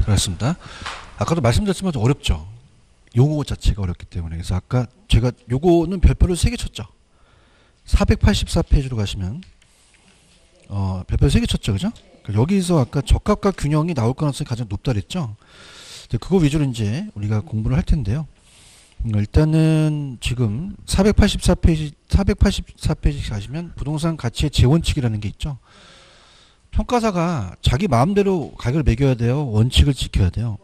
그렇습니다. 아까도 말씀드렸지만 좀 어렵죠. 용어 자체가 어렵기 때문에. 그래서 아까 제가 요거는 별표를 3개 쳤죠. 484페이지로 가시면 별표를 3개 쳤죠. 그죠? 여기서 아까 적합과 균형이 나올 가능성이 가장 높다 그랬죠. 그거 위주로 이제 우리가 공부를 할 텐데요. 일단은 지금 484페이지 가시면 부동산 가치의 재원칙이라는 게 있죠. 평가사가 자기 마음대로 가격을 매겨야 돼요. 원칙을 지켜야 돼요.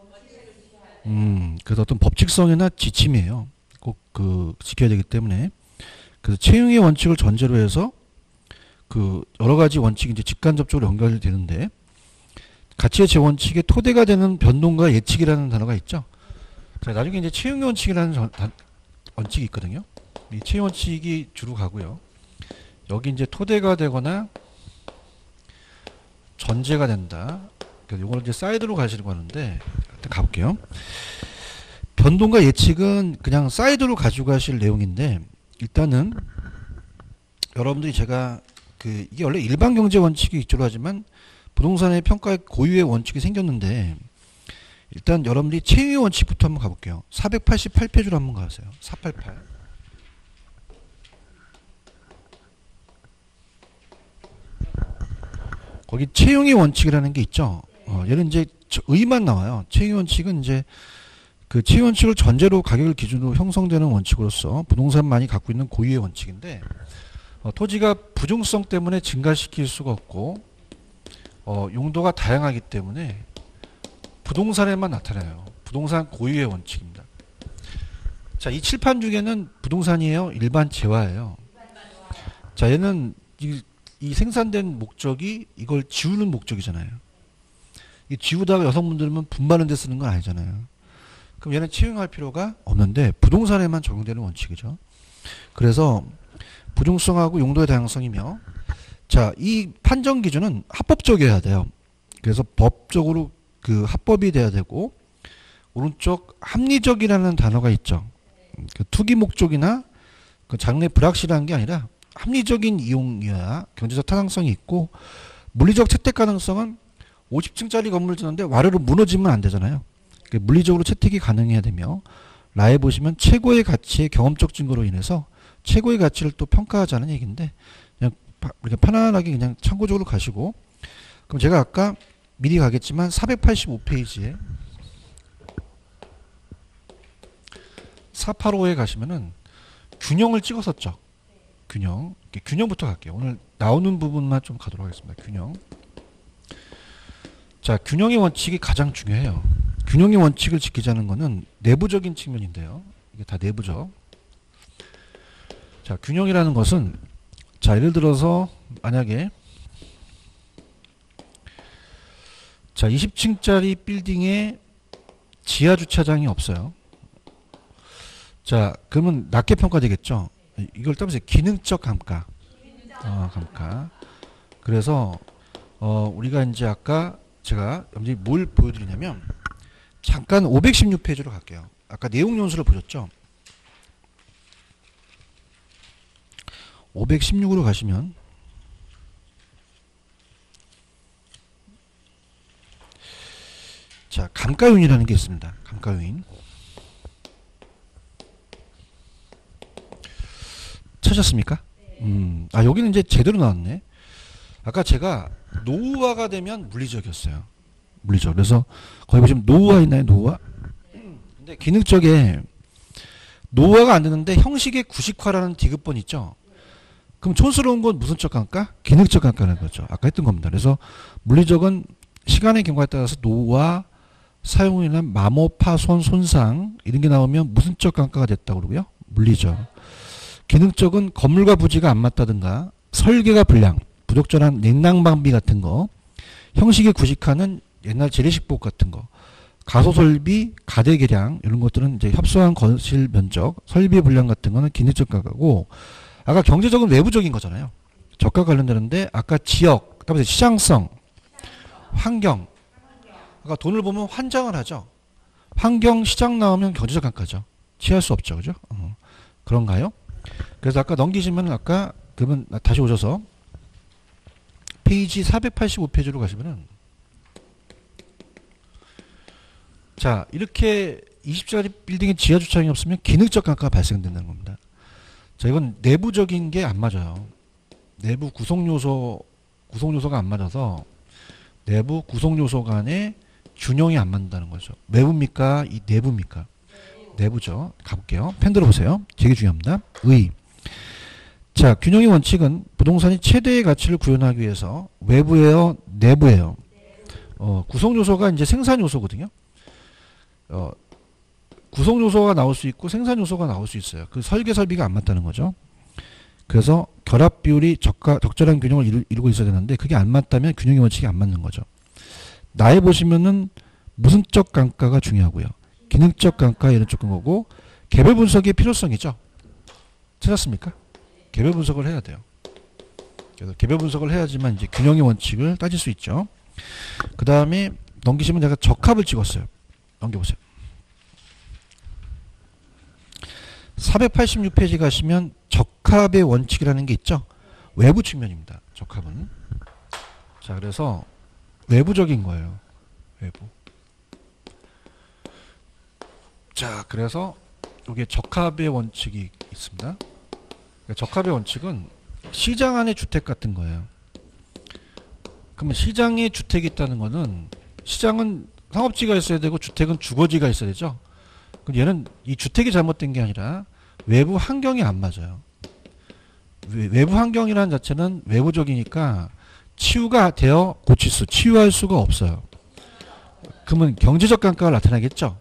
그래서 어떤 법칙성이나 지침이에요. 꼭 그 지켜야 되기 때문에. 그래서 채용의 원칙을 전제로 해서 그 여러 가지 원칙이 이제 직간접적으로 연결이 되는데, 가치의 재원칙의 토대가 되는 변동과 예측이라는 단어가 있죠. 자, 나중에 이제 채용의 원칙이라는 원칙이 있거든요. 이 채용 원칙이 주로 가고요. 여기 이제 토대가 되거나 전제가 된다. 요거는 이제 사이드로 가시려고 하는데, 일단 가볼게요. 변동과 예측은 그냥 사이드로 가지고 가실 내용인데, 일단은 여러분들이 제가 이게 원래 일반 경제 원칙이 있기로 하지만 부동산의 평가의 고유의 원칙이 생겼는데, 일단 여러분들이 채용의 원칙부터 한번 가볼게요. 488페이지로 한번 가세요. 488. 거기 채용의 원칙이라는 게 있죠. 얘는 이제 의만 나와요. 채용의 원칙은 이제 그 채용 원칙을 전제로 가격을 기준으로 형성되는 원칙으로서 부동산만이 갖고 있는 고유의 원칙인데, 토지가 부중성 때문에 증가시킬 수가 없고 용도가 다양하기 때문에 부동산에만 나타나요. 부동산 고유의 원칙입니다. 자, 이 칠판 중에는 부동산이에요? 일반 재화예요? 자, 얘는 이 생산된 목적이 이걸 지우는 목적이잖아요. 이 지우다가 여성분들은 분바는 데 쓰는 건 아니잖아요. 그럼 얘는 채용할 필요가 없는데 부동산에만 적용되는 원칙이죠. 그래서 부중성하고 용도의 다양성이며, 자, 이 판정 기준은 합법적이어야 돼요. 그래서 법적으로 그 합법이 돼야 되고, 오른쪽 합리적이라는 단어가 있죠. 그 투기 목적이나 그 장래 불확실한 게 아니라 합리적인 이용이어야 경제적 타당성이 있고, 물리적 채택 가능성은 50층짜리 건물을 짓는데 와르르 무너지면 안 되잖아요. 물리적으로 채택이 가능해야 되며, 라에 보시면 최고의 가치의 경험적 증거로 인해서 최고의 가치를 또 평가하자는 얘기인데, 그냥 이렇게 편안하게 그냥 참고적으로 가시고, 그럼 제가 아까 미리 가겠지만 485페이지에 485에 가시면은 균형을 찍었었죠. 균형부터 갈게요. 오늘 나오는 부분만 좀 가도록 하겠습니다. 균형. 자, 균형의 원칙이 가장 중요해요. 균형의 원칙을 지키자는 것은 내부적인 측면인데요. 이게 다 내부적. 자, 균형이라는 것은, 자, 예를 들어서 만약에 자, 20층짜리 빌딩에 지하 주차장이 없어요. 자, 그러면 낮게 평가되겠죠. 이걸 따라서 기능적 감가. 감가. 그래서 우리가 이제 아까 제가 여러분들이 뭘 보여드리냐면, 잠깐 516페이지로 갈게요. 아까 내용 연수를 보셨죠? 516으로 가시면 자, 감가요인이라는 게 있습니다. 감가요인. 찾으셨습니까? 여기는 이제 제대로 나왔네. 아까 제가 노후화가 되면 물리적이었어요. 물리적. 그래서 거기 보시면 노후화 있나요? 노후화? 근데 기능적에 노후화가 안 되는데 형식의 구식화라는 디귿번 있죠? 그럼 촌스러운 건 무슨 적 감가? 기능적 감가라는 거죠. 아까 했던 겁니다. 그래서 물리적은 시간의 경과에 따라서 노후화, 사용이나 마모, 파손, 손상 이런 게 나오면 무슨 적 감가가 됐다고 그러고요. 물리적. 기능적은 건물과 부지가 안 맞다든가 설계가 불량, 부적절한 냉난방비 같은 거, 형식의 구식화는 옛날 재래식복 같은 거, 가소설비, 가대개량 이런 것들은 이제 협소한 거실 면적, 설비 불량 같은 거는 기능적 감가고, 아까 경제적은 외부적인 거잖아요. 저가 관련되는데 아까 지역, 그다음에 시장성, 환경. 아까 돈을 보면 환장을 하죠. 환경, 시장 나오면 경제적 감가죠. 취할 수 없죠, 그죠? 그런가요? 그래서 아까 넘기시면 아까 그러면 다시 오셔서 페이지 485페이지로 가시면은 자, 이렇게 20짜리 빌딩에 지하 주차장이 없으면 기능적 감가가 발생된다는 겁니다. 자, 이건 내부적인 게 안 맞아요. 내부 구성 요소가 안 맞아서 내부 구성 요소 간의 균형이 안 맞는다는 거죠. 외부입니까? 이 내부입니까? 내부죠. 가볼게요. 펜 들어보세요. 되게 중요합니다. 자, 균형의 원칙은 부동산이 최대의 가치를 구현하기 위해서 외부예요, 내부예요. 구성 요소가 이제 생산 요소거든요. 구성 요소가 나올 수 있고 생산 요소가 나올 수 있어요. 그 설계 설비가 안 맞다는 거죠. 그래서 결합 비율이 적절한 균형을 이루고 있어야 되는데 그게 안 맞다면 균형의 원칙이 안 맞는 거죠. 나에 보시면은 모순적 감가가 중요하고요. 기능적 감가 이런 쪽인 거고 개별 분석의 필요성이죠. 찾았습니까? 개별 분석을 해야 돼요. 그래서 개별 분석을 해야지만 이제 균형의 원칙을 따질 수 있죠. 그 다음에 넘기시면 제가 적합을 찍었어요. 넘겨보세요. 486페이지 가시면 적합의 원칙이라는 게 있죠. 외부 측면입니다. 적합은. 자, 그래서 외부적인 거예요. 외부. 자, 그래서 여기에 적합의 원칙이 있습니다. 적합의 원칙은 시장 안의 주택 같은 거예요. 그러면 시장에 주택이 있다는 거는 시장은 상업지가 있어야 되고 주택은 주거지가 있어야 되죠. 그럼 얘는 이 주택이 잘못된 게 아니라 외부 환경이 안 맞아요. 외부 환경이라는 자체는 외부적이니까 치유가 되어 치유할 수가 없어요. 그러면 경제적 감가가 나타나겠죠.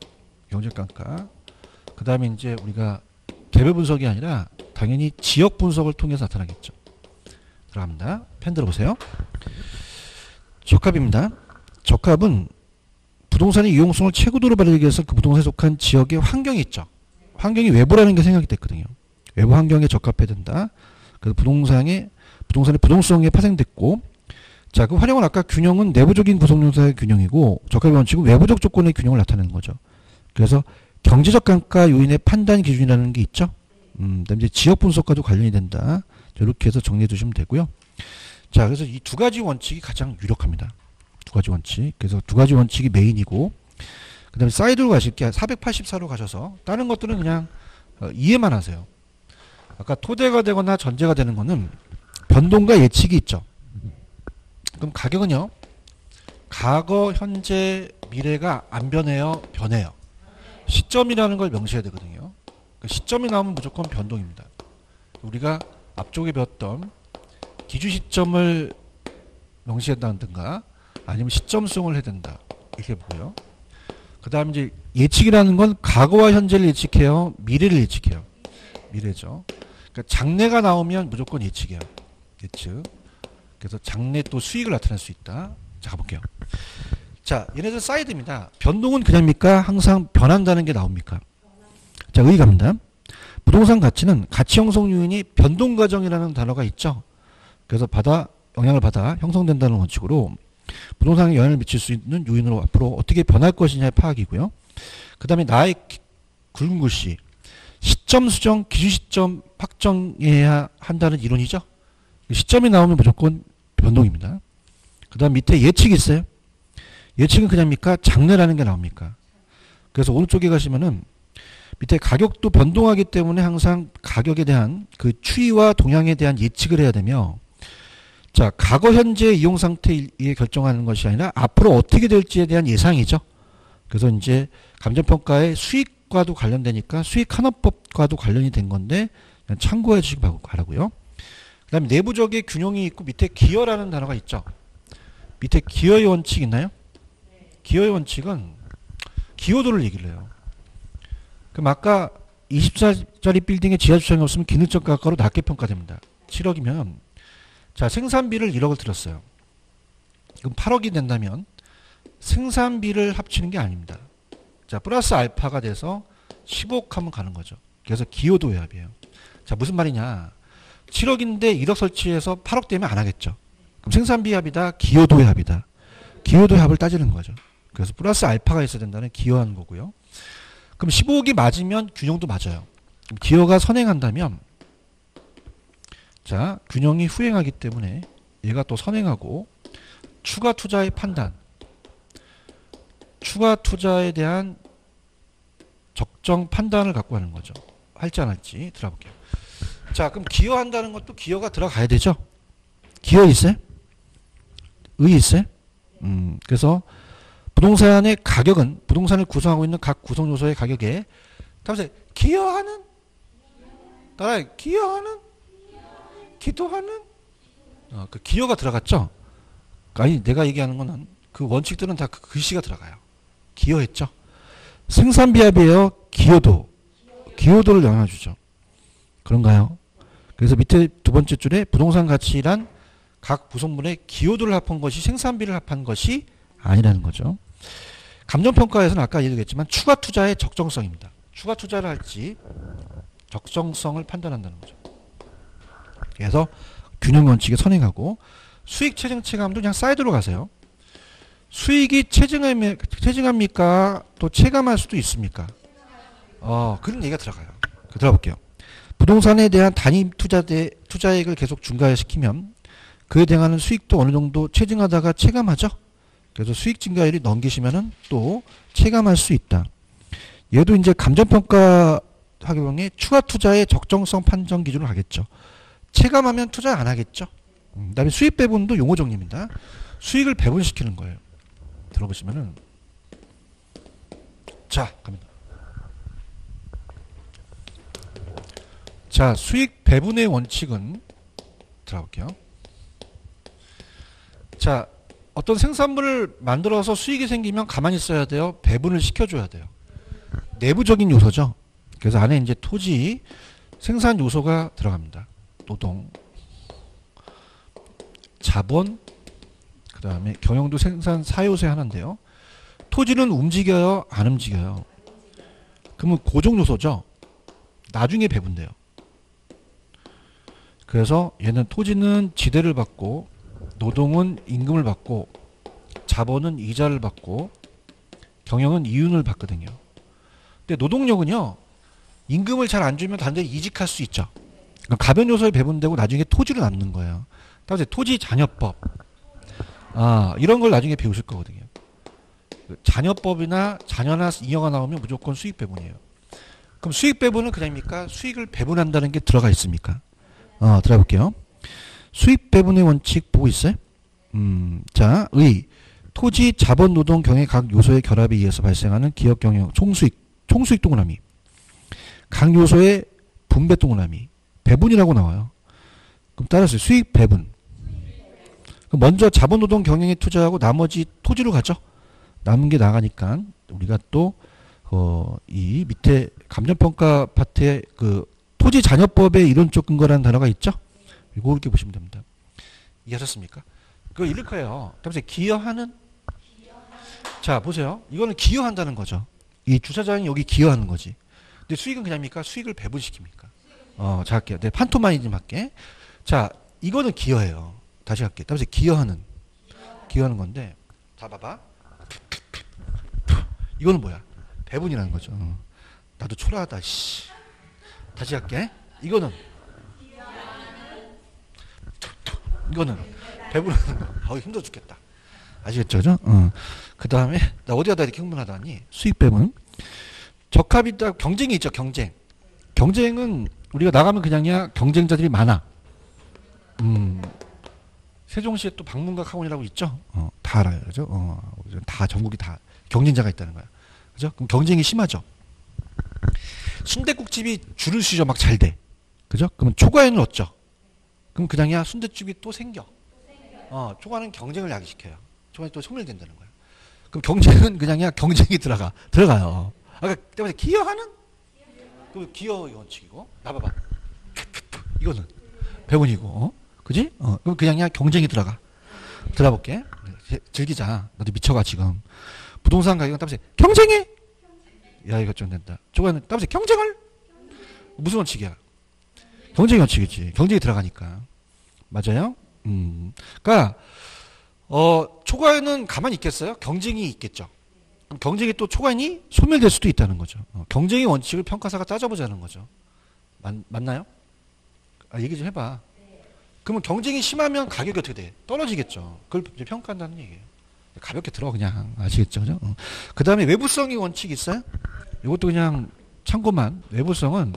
경제적 감가. 그 다음에 이제 우리가 개별 분석이 아니라 당연히 지역 분석을 통해서 나타나겠죠. 들어갑니다. 펜 들어보세요. 적합입니다. 적합은 부동산의 유용성을 최고도로 발휘하기 위해서 그 부동산에 속한 지역의 환경이 있죠. 환경이 외부라는 게 생각이 됐거든요. 외부 환경에 적합해야 된다. 그래서 부동산의 부동성에 파생됐고, 자, 그 활용은 아까 균형은 내부적인 구성 요소의 균형이고 적합의 원칙은 외부적 조건의 균형을 나타내는 거죠. 그래서 경제적 감가 요인의 판단 기준이라는 게 있죠. 그다음에 이제 지역 분석과도 관련이 된다. 이렇게 해서 정리해 두시면 되고요. 자, 그래서 이 두 가지 원칙이 가장 유력합니다. 두 가지 원칙. 그래서 두 가지 원칙이 메인이고, 그 다음에 사이드로 가실게요. 484로 가셔서 다른 것들은 그냥 이해만 하세요. 아까 토대가 되거나 전제가 되는 거는 변동과 예측이 있죠. 그럼 가격은요, 과거, 현재, 미래가 안 변해요, 변해요. 시점이라는 걸 명시해야 되거든요. 시점이 나오면 무조건 변동입니다. 우리가 앞쪽에 배웠던 기준 시점을 명시한다든가 아니면 시점 수용을 해야 된다. 이렇게 보고요. 그 다음에 이제 예측이라는 건 과거와 현재를 예측해요, 미래를 예측해요. 미래죠. 그러니까 장래가 나오면 무조건 예측이에요. 예측. 그래서 장래 또 수익을 나타낼 수 있다. 자, 가볼게요. 자, 얘네들 사이드입니다. 변동은 그냥입니까? 항상 변한다는 게 나옵니까? 자, 갑니다. 부동산 가치는 가치 형성 요인이 변동 과정이라는 단어가 있죠. 그래서 영향을 받아 형성된다는 원칙으로 부동산에 영향을 미칠 수 있는 요인으로 앞으로 어떻게 변할 것이냐의 파악이고요. 그 다음에 나의 굵은 글씨, 시점 수정, 기준 시점 확정해야 한다는 이론이죠. 시점이 나오면 무조건 변동입니다. 그 다음 밑에 예측이 있어요. 예측은 그냥입니까? 장래라는 게 나옵니까? 그래서 오른쪽에 가시면은 밑에 가격도 변동하기 때문에 항상 가격에 대한 그 추이와 동향에 대한 예측을 해야 되며, 자, 과거 현재 이용 상태에 결정하는 것이 아니라 앞으로 어떻게 될지에 대한 예상이죠. 그래서 이제 감정평가의 수익과도 관련되니까 수익환원법과도 관련이 된 건데 참고해 주시기 바라고요. 그 다음에 내부적인 균형이 있고 밑에 기여라는 단어가 있죠. 밑에 기여의 원칙 있나요? 기여의 원칙은 기여도를 얘기를 해요. 그럼 아까 24짜리 빌딩에 지하주차장이 없으면 기능적 가가로 낮게 평가됩니다. 7억이면 자, 생산비를 1억을 들였어요. 그럼 8억이 된다면 생산비를 합치는 게 아닙니다. 자, 플러스 알파가 돼서 10억 하면 가는 거죠. 그래서 기여도 외압이에요. 자, 무슨 말이냐. 7억인데 1억 설치해서 8억 되면 안 하겠죠. 그럼 생산비 합이다, 기여도의 합이다. 기여도의 합을 따지는 거죠. 그래서 플러스 알파가 있어야 된다는 기여하는 거고요. 그럼 15억이 맞으면 균형도 맞아요. 그럼 기여가 선행한다면, 자, 균형이 후행하기 때문에 얘가 또 선행하고 추가 투자의 판단. 추가 투자에 대한 적정 판단을 갖고 하는 거죠. 할지 안 할지 들어볼게요. 자, 그럼 기여한다는 것도 기여가 들어가야 되죠. 기여 있어요? 의 있어요? 그래서 부동산의 가격은 부동산을 구성하고 있는 각 구성 요소의 가격에 다음에 기여하는 따라해 기여하는 기도하는 그 기여가 들어갔죠. 아니 내가 얘기하는 거는 그 원칙들은 다 그 글씨가 들어가요. 기여했죠. 생산비합이에요. 기여도를 영향을 주죠. 그런가요? 그래서 밑에 두 번째 줄에 부동산 가치란 각 구성물의 기여도를 합한 것이 생산비를 합한 것이 아니라는 거죠. 감정평가에서는 아까 얘기했지만 추가 투자의 적정성입니다. 추가 투자를 할지 적정성을 판단한다는 거죠. 그래서 균형 원칙에 선행하고 수익 체증 체감도 그냥 사이드로 가세요. 수익이 체증합니까? 또 체감할 수도 있습니까? 그런 얘기가 들어가요. 들어볼게요. 부동산에 대한 단위 투자액을 계속 증가시키면 그에 대응하는 수익도 어느 정도 체증하다가 체감하죠. 그래서 수익 증가율이 넘기시면은 또 체감할 수 있다. 얘도 이제 감정평가 학용에 추가 투자의 적정성 판정 기준으로 하겠죠. 체감하면 투자 안 하겠죠. 그다음에 수익 배분도 용어 정리입니다. 수익을 배분시키는 거예요. 들어보시면은 자 갑니다. 자 수익 배분의 원칙은 들어볼게요. 자 어떤 생산물을 만들어서 수익이 생기면 가만히 있어야 돼요. 배분을 시켜줘야 돼요. 내부적인 요소죠. 그래서 안에 이제 토지 생산 요소가 들어갑니다. 노동, 자본, 그 다음에 경영도 생산 사요새 하나인데요. 토지는 움직여요? 안 움직여요? 그러면 고정 요소죠. 나중에 배분돼요. 그래서 얘는 토지는 지대를 받고 노동은 임금을 받고 자본은 이자를 받고 경영은 이윤을 받거든요. 근데 노동력은요. 임금을 잘 안 주면 단순히 이직할 수 있죠. 그러니까 가변 요소에 배분되고 나중에 토지로 남는 거예요. 따라서 토지 잔여법 이런 걸 나중에 배우실 거거든요. 잔여법이나 잔여나 잉여가 나오면 무조건 수익 배분이에요. 그럼 수익 배분은 그냥입니까? 수익을 배분한다는 게 들어가 있습니까? 들어가 볼게요. 수익 배분의 원칙 보고 있어요? 자, 토지, 자본, 노동, 경의 각 요소의 결합에 의해서 발생하는 기업 경영, 총수익 동그라미. 각 요소의 분배 동그라미. 배분이라고 나와요. 그럼 따라서 수익 배분. 그럼 먼저 자본, 노동, 경영에 투자하고 나머지 토지로 가죠. 남은 게 나가니까 우리가 또 이 밑에 감정평가 파트에 그 토지 잔여법의 이론적 근거라는 단어가 있죠. 이거 이렇게 보시면 됩니다. 이해하셨습니까? 그거 읽을 거예요. 다음에 기여하는 자 보세요. 이거는 기여한다는 거죠. 이 주차장이 여기 기여하는 거지. 근데 수익은 그냥입니까? 수익을 배분시킵니까? 자 할게요. 네, 판토마이즘 할게. 자 이거는 기여해요. 다시 할게. 다음에 기여하는 건데 다 봐봐. 이거는 뭐야? 배분이라는 거죠. 나도 초라하다. 씨. 다시 할게. 이거는 배분하는 거. 힘들어 죽겠다. 아시겠죠? 그죠? 그 다음에 나 어디 가다 이렇게 흥분하다니 수익 배분. 적합이 있다. 경쟁이 있죠. 경쟁은 우리가 나가면 그냥이야 경쟁자들이 많아. 세종시에 또 방문각 학원이라고 있죠. 다 알아요. 그죠? 다 전국이 다 경쟁자가 있다는 거야. 그죠? 그럼 경쟁이 심하죠. 순댓국집이 줄을 서죠. 막 잘 돼. 그죠? 그러면 초과에는 어쩌? 그럼 그냥이야 순댓집이 또 생겨. 초과는 경쟁을 야기시켜요. 초과는 또 소멸된다는 거야. 그럼 경쟁은 그냥이야 경쟁이 들어가요. 아까 때문에 기여하는? 그 기여 원칙이고 나봐봐. 이거는 배분이고, 그지? 그럼 그냥이야 경쟁이 들어볼게. 즐기자. 나도 미쳐가 지금. 부동산 가격은 따라서 경쟁해. 야 이거 좀 된다. 초과는 따라서 경쟁을 무슨 원칙이야? 경쟁 원칙이지. 경쟁이 들어가니까. 맞아요? 그러니까 초과에는 가만히 있겠어요? 경쟁이 있겠죠. 그럼 경쟁이 또 초과인이 소멸될 수도 있다는 거죠. 경쟁의 원칙을 평가사가 따져보자는 거죠. 맞나요? 얘기 좀 해봐. 그러면 경쟁이 심하면 가격이 어떻게 돼? 떨어지겠죠. 그걸 평가한다는 얘기예요. 가볍게 들어 그냥 아시겠죠, 그죠? 그 다음에 외부성이 원칙이 있어요. 이것도 그냥 참고만. 외부성은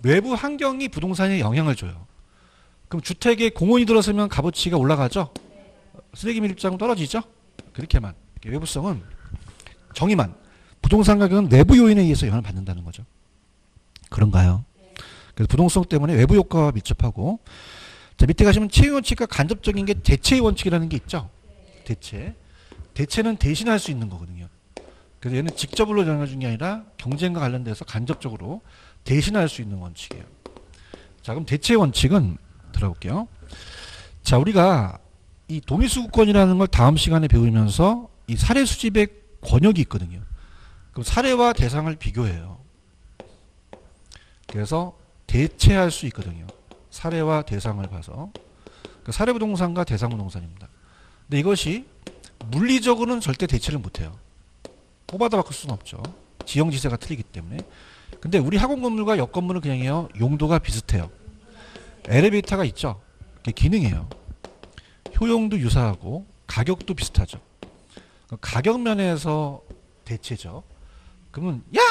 외부 환경이 부동산에 영향을 줘요. 그럼 주택에 공원이 들어서면 값어치가 올라가죠. 쓰레기 밀집장 떨어지죠. 그렇게만. 외부성은 정의만. 부동산 가격은 내부 요인에 의해서 영향을 받는다는 거죠. 그런가요? 그래서 부동성 때문에 외부 효과와 밀접하고. 자, 밑에 가시면 채용 원칙과 간접적인 게 대체의 원칙이라는 게 있죠. 대체. 대체는 대신할 수 있는 거거든요. 그래서 얘는 직접으로 영향을 준 게 아니라 경쟁과 관련돼서 간접적으로 대신할 수 있는 원칙이에요. 자, 그럼 대체의 원칙은 들어볼게요. 자, 우리가 이 동의수구권이라는 걸 다음 시간에 배우면서 이 사례 수집의 권역이 있거든요. 그럼 사례와 대상을 비교해요. 그래서 대체할 수 있거든요. 사례와 대상을 봐서. 그러니까 사례 부동산과 대상 부동산입니다. 근데 이것이 물리적으로는 절대 대체를 못해요. 뽑아다 바꿀 수는 없죠. 지형지세가 틀리기 때문에. 근데 우리 학원 건물과 옆 건물은 그냥요, 용도가 비슷해요. 엘리베이터가 있죠. 그게 기능이에요. 효용도 유사하고 가격도 비슷하죠. 가격 면에서 대체죠. 그러면 야!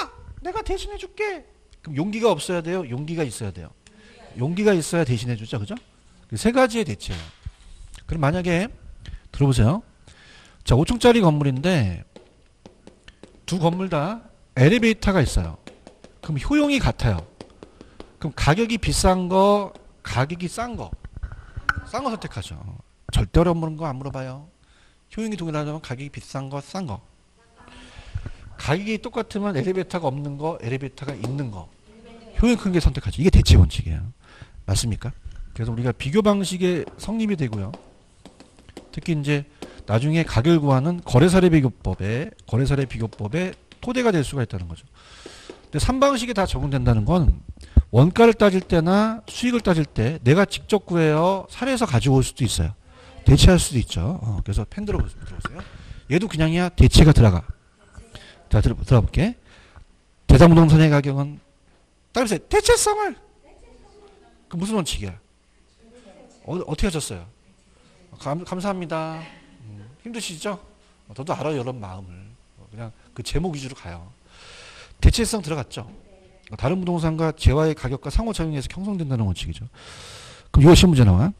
내가 대신해 줄게. 그럼 용기가 없어야 돼요? 용기가 있어야 돼요. 용기가 있어야 대신해 주죠. 그죠? 세 가지의 대체예요. 그럼 만약에 들어보세요. 자, 5층짜리 건물인데 두 건물 다 엘리베이터가 있어요. 그럼 효용이 같아요. 그럼 가격이 비싼 거, 가격이 싼 거. 싼 거 선택하죠. 절대 어려운 거 안 물어봐요. 효용이 동일하다면 가격이 비싼 거, 싼 거. 가격이 똑같으면 엘리베이터가 없는 거, 엘리베이터가 있는 거. 효용이 큰 게 선택하죠. 이게 대체 원칙이에요. 맞습니까? 그래서 우리가 비교 방식에 성립이 되고요. 특히 이제 나중에 가격을 구하는 거래사례 비교법에 토대가 될 수가 있다는 거죠. 근데 3방식이 다 적용된다는 건 원가를 따질 때나 수익을 따질 때 내가 직접 구해요. 사례에서 가지고 올 수도 있어요. 대체할 수도 있죠. 그래서 펜 들어보세요. 얘도 그냥이야. 대체가 들어가. 자, 들어볼게. 대상부동산의 가격은 따라서 대체성을. 그 무슨 원칙이야? 어떻게 하셨어요? 감사합니다. 힘드시죠? 저도 알아요, 이런 마음을. 그냥 그 제목 위주로 가요. 대체성 들어갔죠? 다른 부동산과 재화의 가격과 상호작용해서 형성된다는 원칙이죠. 그럼 이것이 문제 나와.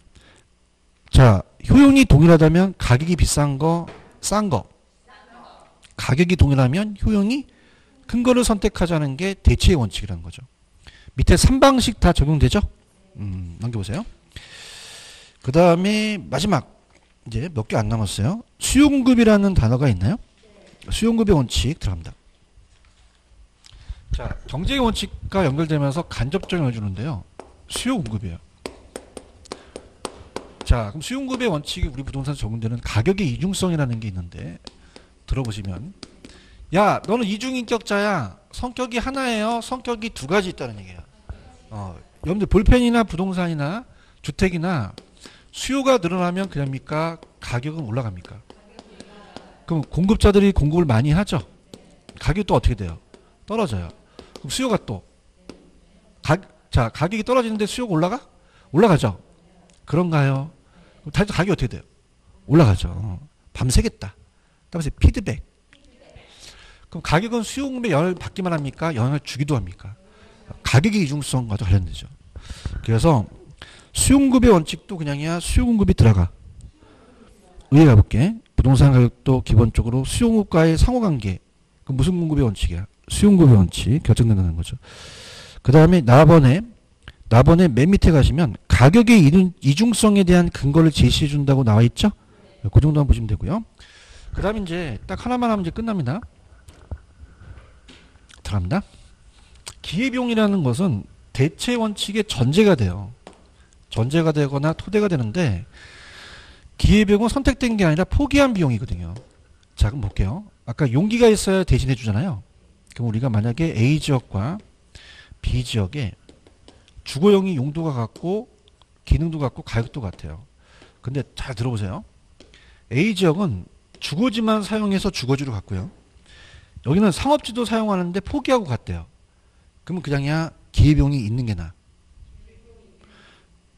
자, 효용이 동일하다면 가격이 비싼 거, 싼 거. 가격이 동일하면 효용이 큰 거를 선택하자는 게 대체의 원칙이라는 거죠. 밑에 3방식 다 적용되죠? 넘겨보세요. 그 다음에 마지막. 이제 몇 개 안 남았어요. 수요공급이라는 단어가 있나요? 수요공급의 원칙 들어갑니다. 자, 경제의 원칙과 연결되면서 간접적용을 주는데요. 수요공급이에요. 자, 그럼 수요공급의 원칙이 우리 부동산에 적용되는 가격의 이중성이라는 게 있는데 들어보시면 야, 너는 이중인격자야. 성격이 하나예요. 성격이 두 가지 있다는 얘기야. 여러분들 볼펜이나 부동산이나 주택이나 수요가 늘어나면 그럽니까? 가격은 올라갑니까? 그럼 공급자들이 공급을 많이 하죠. 가격이 또 어떻게 돼요? 떨어져요. 그럼 수요가 또 자, 가격이 떨어지는데 수요가 올라가? 올라가죠. 그런가요? 그럼 다시 가격이 어떻게 돼요? 올라가죠. 밤새겠다. 그다음에 피드백. 그럼 가격은 수요 공급에 영향을 받기만 합니까? 영향을 주기도 합니까? 가격의 이중성과도 관련되죠. 그래서 수요공급의 원칙도 그냥이야. 수요공급이 들어가. 위에 가볼게. 부동산 가격도 기본적으로 수요공급과의 상호관계. 그 무슨 공급의 원칙이야? 수요공급의 원칙 결정된다는 거죠. 그 다음에 나번에 맨 밑에 가시면 가격의 이중성에 대한 근거를 제시해 준다고 나와 있죠? 그 정도만 보시면 되고요. 그 다음에 이제 딱 하나만 하면 이제 끝납니다. 들어갑니다. 기회비용이라는 것은 대체 원칙의 전제가 돼요. 전제가 되거나 토대가 되는데 기회비용은 선택된 게 아니라 포기한 비용이거든요. 자, 그럼 볼게요. 아까 용기가 있어야 대신해 주잖아요. 그럼 우리가 만약에 A지역과 B지역에 주거용이 용도가 같고 기능도 같고 가격도 같아요. 근데 잘 들어보세요. A지역은 주거지만 사용해서 주거지로 갔고요. 여기는 상업지도 사용하는데 포기하고 갔대요. 그러면 그냥이야 기회비용이 있는 게 나아.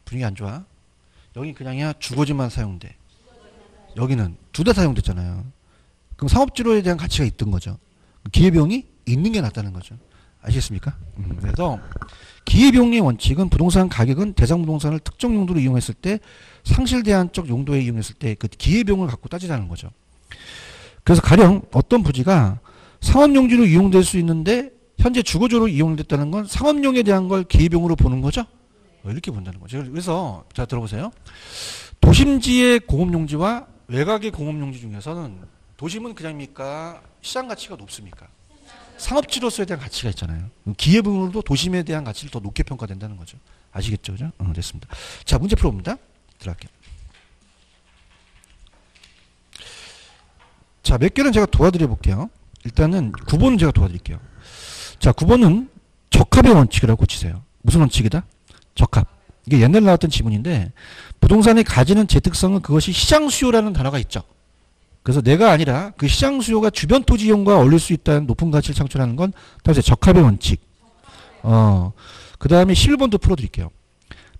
분위기 안 좋아. 여기 그냥이야 주거지만 사용돼. 여기는 둘 다 사용됐잖아요. 그럼 상업지로에 대한 가치가 있던 거죠. 기회비용이 있는 게 낫다는 거죠. 아시겠습니까? 그래서 기회비용의 원칙은 부동산 가격은 대상 부동산을 특정 용도로 이용했을 때 상실 대안적 용도에 이용했을 때 그 기회비용을 갖고 따지자는 거죠. 그래서 가령 어떤 부지가 상업용지로 이용될 수 있는데 현재 주거지로 이용됐다는 건 상업용에 대한 걸 기회비용으로 보는 거죠. 이렇게 본다는 거죠. 그래서 자 들어보세요. 도심지의 공업용지와 외곽의 공업용지 중에서는 도심은 그냥입니까? 시장 가치가 높습니까? 상업지로서에 대한 가치가 있잖아요. 기회비용으로도 도심에 대한 가치를 더 높게 평가된다는 거죠. 아시겠죠? 그죠? 됐습니다. 자, 문제 풀어봅니다. 들어갈게요. 자, 몇 개는 제가 도와드려 볼게요. 일단은 9번은 제가 도와드릴게요. 자, 9번은 적합의 원칙이라고 치세요. 무슨 원칙이다? 적합. 이게 옛날에 나왔던 지문인데 부동산이 가지는 재특성은 그것이 시장 수요라는 단어가 있죠. 그래서 내가 아니라 그 시장 수요가 주변 토지 이용과 어울릴 수 있다는 높은 가치를 창출하는 건 다음에 적합의 원칙. 그 다음에 11번도 풀어드릴게요.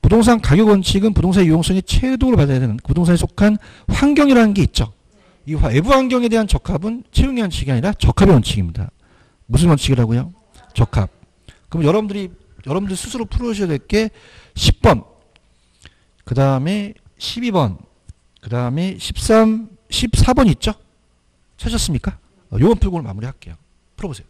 부동산 가격 원칙은 부동산의 유용성이 최도를 받아야 되는 부동산에 속한 환경이라는 게 있죠. 이 외부 환경에 대한 적합은 채용의 원칙이 아니라 적합의 원칙입니다. 무슨 원칙이라고요? 적합. 그럼 여러분들 스스로 풀으셔야 될 게 10번, 그 다음에 12번, 그 다음에 13, 14번 있죠? 찾으셨습니까? 요번 풀고 오늘 마무리할게요. 풀어보세요.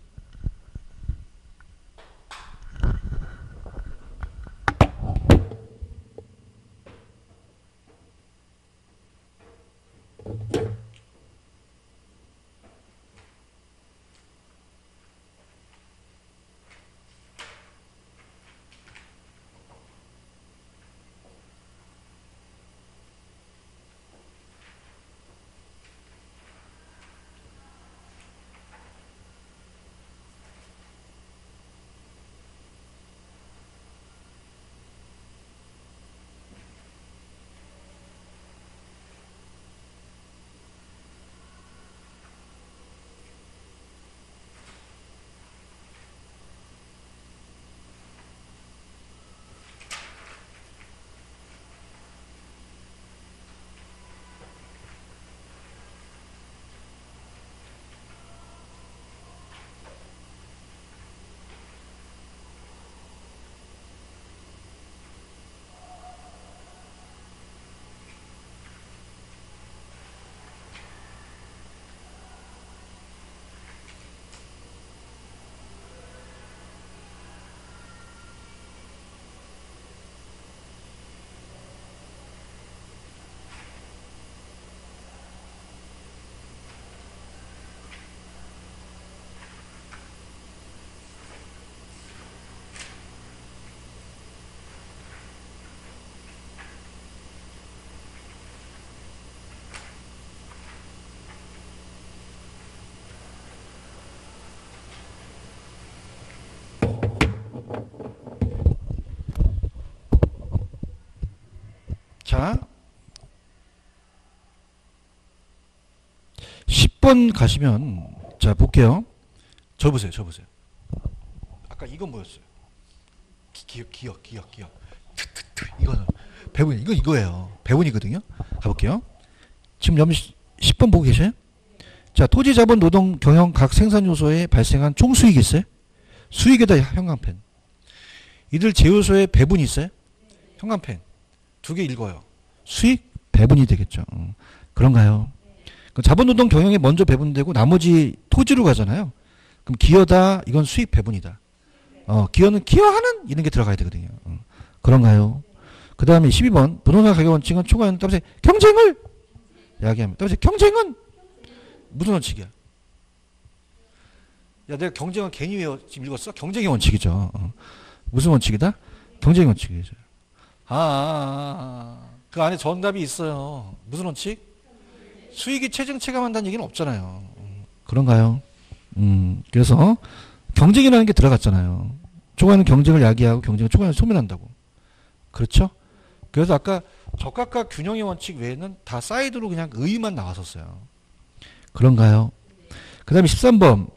자, 10번 가시면, 자, 볼게요. 저 보세요. 아까 이건 뭐였어요? 기억. 이거는, 배분, 이거예요. 배분이거든요. 가볼게요. 지금 여러분 10번 보고 계셔요? 자, 토지, 자본, 노동, 경영 각 생산 요소에 발생한 총 수익이 있어요? 수익에다 형광펜. 이들 제요소에 배분이 있어요? 형광펜. 두 개 읽어요. 수익 배분이 되겠죠. 그런가요? 자본, 노동, 경영에 먼저 배분되고 나머지 토지로 가잖아요. 그럼 기여다. 이건 수익 배분이다. 기여는 기여하는 이런 게 들어가야 되거든요. 그런가요? 그 다음에 12번 부동산 가격 원칙은 초과하는 따라서 경쟁을 이야기합니다. 따라서 경쟁은 무슨 원칙이야? 야, 내가 경쟁은 괜히 왜 지금 읽었어? 경쟁의 원칙이죠. 무슨 원칙이다? 경쟁의 원칙이죠. 그 안에 정답이 있어요. 무슨 원칙? 수익이 체증 체감한다는 얘기는 없잖아요. 그런가요? 그래서 경쟁이라는 게 들어갔잖아요. 초과하는 경쟁을 야기하고 경쟁을 초과하는 소멸한다고. 그렇죠? 그래서 아까 적합과 균형의 원칙 외에는 다 사이드로 그냥 의의만 나왔었어요. 그런가요? 그 다음에 13번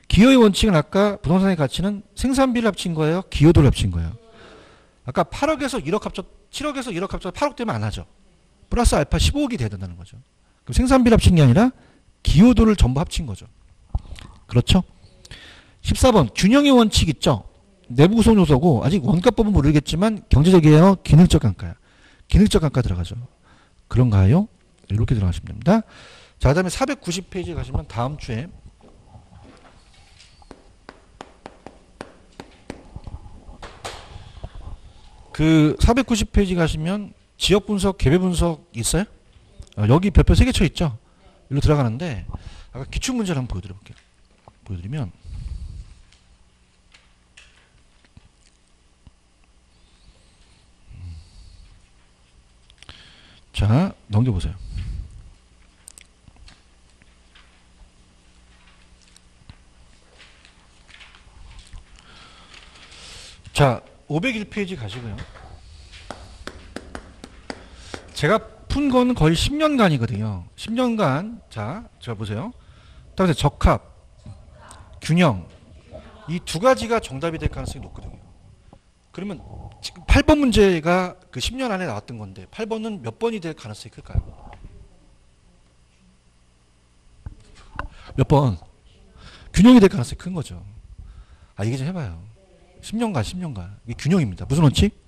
기여의 원칙은 아까 부동산의 가치는 생산비를 합친 거예요? 기여도를 합친 거예요? 아까 8억에서 1억 합쳐 7억에서 1억 합쳐 8억 되면 안 하죠. 플러스 알파 15억이 돼야 된다는 거죠. 그럼 생산비를 합친 게 아니라 기여도를 전부 합친 거죠. 그렇죠? 14번 균형의 원칙 있죠? 내부 구성 요소고 아직 원가법은 모르겠지만 경제적이에요? 기능적 감가야? 기능적 감가 들어가죠. 그런가요? 이렇게 들어가시면 됩니다. 자, 그 다음에 490페이지 가시면 다음 주에 그 490페이지 가시면 지역 분석, 개별 분석 있어요? 여기 별표 3개 쳐 있죠? 일로 들어가는데 아까 기출 문제를 한번 보여드려 볼게요. 보여드리면 자, 넘겨보세요. 자, 501페이지 가시고요. 제가 푼 건 거의 10년간이거든요. 10년간. 자 보세요. 따라서 적합, 균형. 이 두 가지가 정답이 될 가능성이 높거든요. 그러면 지금 8번 문제가 그 10년 안에 나왔던 건데 8번은 몇 번이 될 가능성이 클까요? 몇 번? 균형이 될 가능성이 큰 거죠. 이게 좀 해봐요. 10년간. 이게 균형입니다. 무슨 원칙?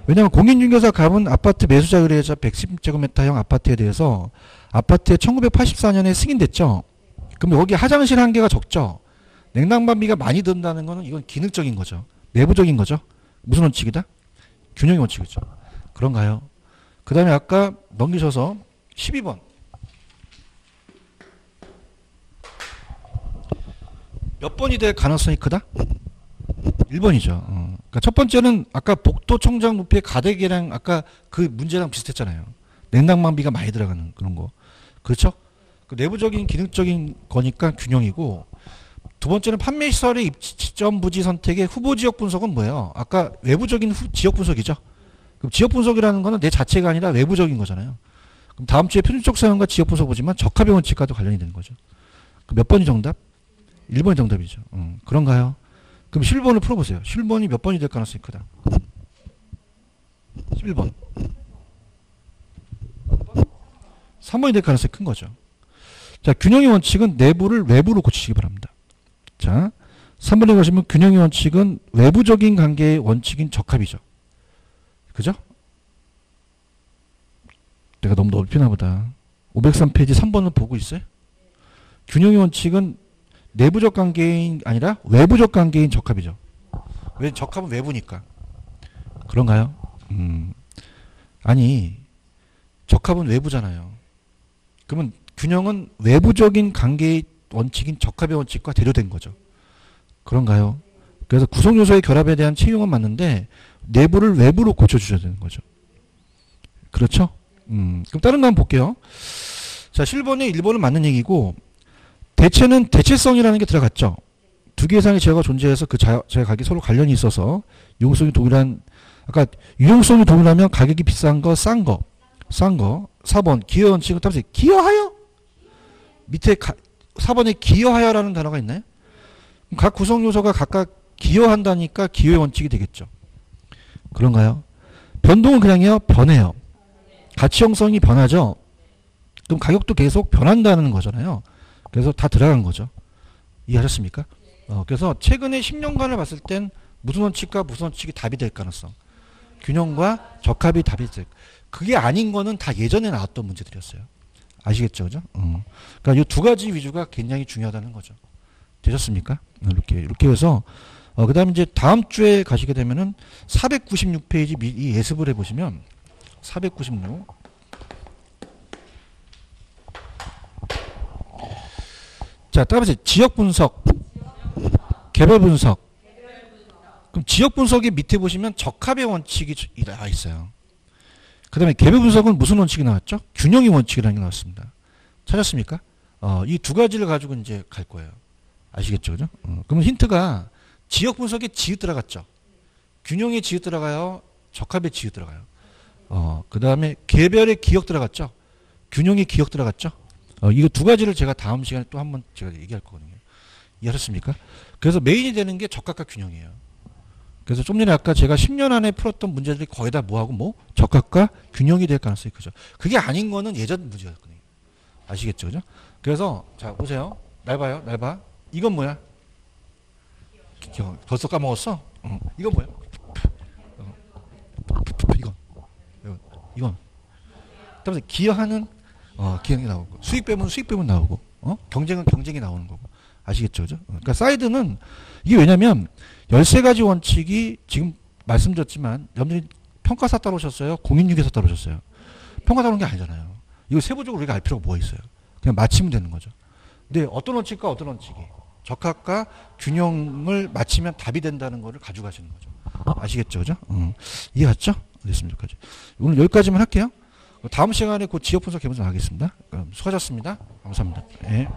왜냐하면 공인중개사 갑은 아파트 매수자 의뢰자 110제곱미터형 아파트에 대해서 아파트에 1984년에 승인됐죠. 그럼 여기 화장실 한 개가 적죠. 냉난방비가 많이 든다는 거는 이건 기능적인 거죠. 내부적인 거죠. 무슨 원칙이다? 균형의 원칙이죠. 그런가요? 그 다음에 아까 넘기셔서 12번. 몇 번이 될 가능성이 크다? 1번이죠. 그러니까 첫 번째는 아까 복도청장 높이의 가대기랑 아까 그 문제랑 비슷했잖아요. 냉난방비가 많이 들어가는 그런 거. 그렇죠? 그 내부적인 기능적인 거니까 균형이고, 두 번째는 판매시설의 입지점 부지 선택의 후보 지역 분석은 뭐예요? 아까 외부적인 지역 분석이죠. 그럼 지역 분석이라는 거는 내 자체가 아니라 외부적인 거잖아요. 그럼 다음 주에 편집적 사용과 지역 분석 보지만 적합의 원칙과도 관련이 되는 거죠. 그럼 몇 번이 정답? 1번이 정답이죠. 그런가요? 그럼 11번을 풀어보세요. 11번이 몇 번이 될 가능성이 크다? 11번. 3번이 될 가능성이 큰 거죠. 자, 균형의 원칙은 내부를 외부로 고치시기 바랍니다. 자, 3번에 가시면 균형의 원칙은 외부적인 관계의 원칙인 적합이죠. 그죠? 내가 너무 넓히나 보다. 503페이지 3번을 보고 있어요? 균형의 원칙은 내부적 관계인 아니라 외부적 관계인 적합이죠. 왜 적합은 외부니까. 그런가요? 아니, 적합은 외부잖아요. 그러면 균형은 외부적인 관계의 원칙인 적합의 원칙과 대조된 거죠. 그런가요? 그래서 구성요소의 결합에 대한 채용은 맞는데 내부를 외부로 고쳐주셔야 되는 거죠. 그렇죠? 그럼 다른 거 한번 볼게요. 자, 7번에 1번은 맞는 얘기고, 대체는 대체성이라는 게 들어갔죠. 두 개 이상의 제어가 존재해서 그 제어가격이 서로 관련이 있어서 유용성이 동일한, 아까 유용성이 동일하면 가격이 비싼 거, 싼 거. 4번 기여 원칙은 따라서 기여하여? 밑에 4번에 기여하여라는 단어가 있나요? 각 구성 요소가 각각 기여한다니까 기여의 원칙이 되겠죠. 그런가요? 변동은 그냥요, 변해요. 가치 형성이 변하죠. 그럼 가격도 계속 변한다는 거잖아요. 그래서 다 들어간 거죠. 이해하셨습니까? 그래서 최근에 10년간을 봤을 땐 무슨 원칙과 무슨 원칙이 답이 될 가능성. 균형과 적합이 답이 될. 그게 아닌 거는 다 예전에 나왔던 문제들이었어요. 아시겠죠? 그죠? 그러니까 이 두 가지 위주가 굉장히 중요하다는 거죠. 되셨습니까? 이렇게 해서, 그 다음에 이제 다음 주에 가시게 되면은 496페이지 이 예습을 해보시면, 496. 자, 따라서 지역 분석, 개별 분석. 그럼 지역 분석의 밑에 보시면 적합의 원칙이 나와 있어요. 그 다음에 개별 분석은 무슨 원칙이 나왔죠? 균형의 원칙이라는 게 나왔습니다. 찾았습니까? 이 두 가지를 가지고 이제 갈 거예요. 아시겠죠? 그죠? 그러면 힌트가 지역 분석에 지읒 들어갔죠? 균형에 지읒 들어가요? 적합에 지읒 들어가요? 그 다음에 개별에 기억 들어갔죠? 균형에 기억 들어갔죠? 이거 두 가지를 제가 다음 시간에 또 한번 제가 얘기할 거거든요. 이해하셨습니까? 그래서 메인이 되는 게 적합과 균형이에요. 그래서 좀 전에 아까 제가 10년 안에 풀었던 문제들이 거의 다 뭐하고 뭐? 적합과 균형이 될 가능성이 크죠. 그게 아닌 거는 예전 문제였거든요. 아시겠죠, 그죠? 그래서 자 보세요. 날 봐요, 날 봐. 이건 뭐야? 벌써 까먹었어? 이건 뭐야? 이건 이건. 그다음에 기여하는 기여이 나오고 수익 빼면 수익 빼면 나오고 경쟁은 경쟁이 나오는 거고 아시겠죠, 그죠? 그러니까 사이드는 이게 왜냐면 13가지 원칙이 지금 말씀드렸지만 여러분들이 평가사 따라오셨어요? 공인중개사 따라오셨어요? 평가 따라온 게 아니잖아요. 이거 세부적으로 우리가 알 필요가 뭐가 있어요? 그냥 맞추면 되는 거죠. 근데 어떤 원칙과 어떤 원칙이 적합과 균형을 맞추면 답이 된다는 거를 가져가시는 거죠. 아시겠죠, 그죠? 이해 갔죠? 됐습니다. 여기까지. 오늘 여기까지만 할게요. 다음 시간에 그 지역 분석 개문서 하겠습니다. 수고하셨습니다. 감사합니다. 예.